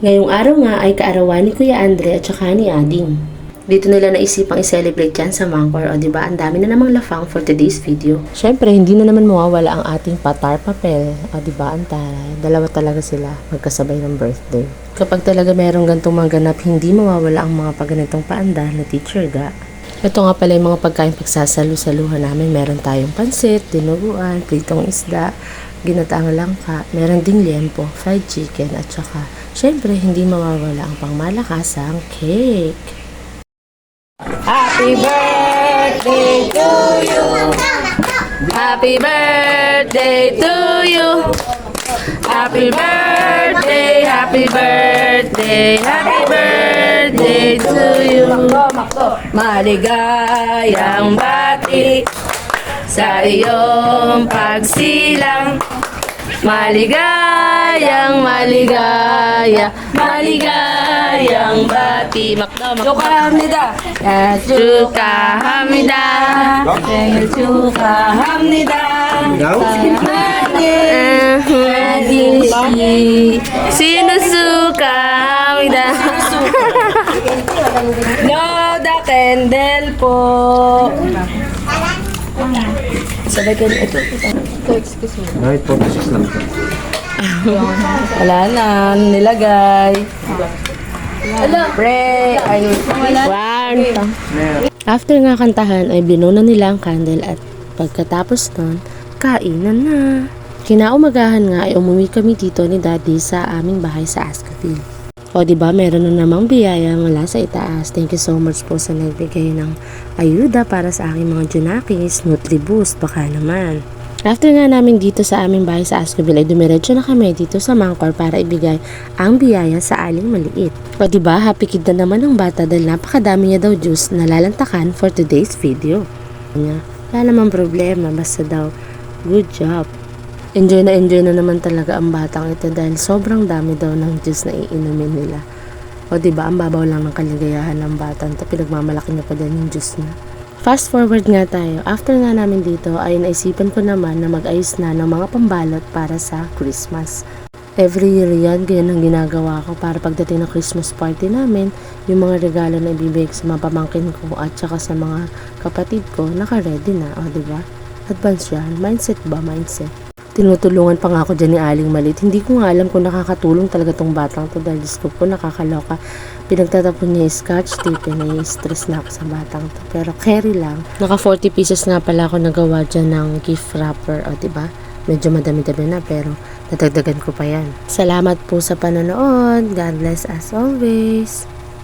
Ngayong araw nga ay kaarawan ni Kuya Andre at saka ni Ading. Dito nila naisipang i-celebrate yan sa Mangkor, o diba ang dami na namang lafang for today's video. Syempre, hindi na naman mawawala ang ating patar papel, o diba ang taray. Dalawa talaga sila magkasabay ng birthday. Kapag talaga merong gantong mga ganap, hindi mawawala ang mga pagganitong paandar na teacher ga. Ito nga pala yung mga pagkain pagsasalu-saluhan namin. Meron tayong pansit, dinuguan, pritong isda, ginataang langka, meron ding liempo, fried chicken, at saka, syempre, hindi mawawala ang pangmalakasang cake. Happy birthday to you. Happy birthday to you. Happy birthday, happy birthday, happy birthday to you. Maligayang bati sa iyong pagsilang. Maligayang maligayang bati. Chukahamnida. Chukahamnida. Chukahamnida. Sino sukahamnida? No, the candle po. Sabay kayo ito. Excuse me. Kahit 46 lang ito. Wala na, nilagay. Pre, After nga kantahan ay binuna nila ang candle at pagkatapos nun, kainan na. Kinaumagahan nga ay umuwi kami dito ni Daddy sa aming bahay sa Ascaville. O diba meron na namang biyaya mula sa itaas. Thank you so much po sa nagbigay ng ayuda para sa aking mga Junakis, Nutriboost, baka naman. After nga namin dito sa aming bahay sa Ascaville ay dumiretso na kami dito sa Mangkor para ibigay ang biyaya sa aling maliit. O diba happy kid na naman ang bata dahil napakadami niya daw juice na lalantakan for today's video. Wala namang problema basta daw good job. Enjoy na naman talaga ang batang ito dahil sobrang dami daw ng juice na iinumin nila. O diba ang babaw lang ng kaligayahan ng batang ito, pinagmamalaki niya pa din yung juice na. Fast forward nga tayo. After nga namin dito ay naisipan ko naman na mag-ayos na ng mga pambalot para sa Christmas. Every year yan, ganyan ang ginagawa ko para pagdating ng Christmas party namin, yung mga regalo na ibibigay sa mga pamangkin ko at saka sa mga kapatid ko, naka-ready na. O diba? Advance yan. Mindset ba? Mindset. Tinutulungan pa nga ako dyan ni Aling Malit. Hindi ko nga alam kung nakakatulong talaga tong batang to dahil gusto ko nakakaloka. Pinagtatapon niya yung scotch tape na stress na ako sa batang to. Pero carry lang. Naka 40 pieces nga pala ako nagawa dyan ng gift wrapper. O diba? Medyo madami-dami na pero nadagdagan ko pa yan. Salamat po sa panonood. God bless as always.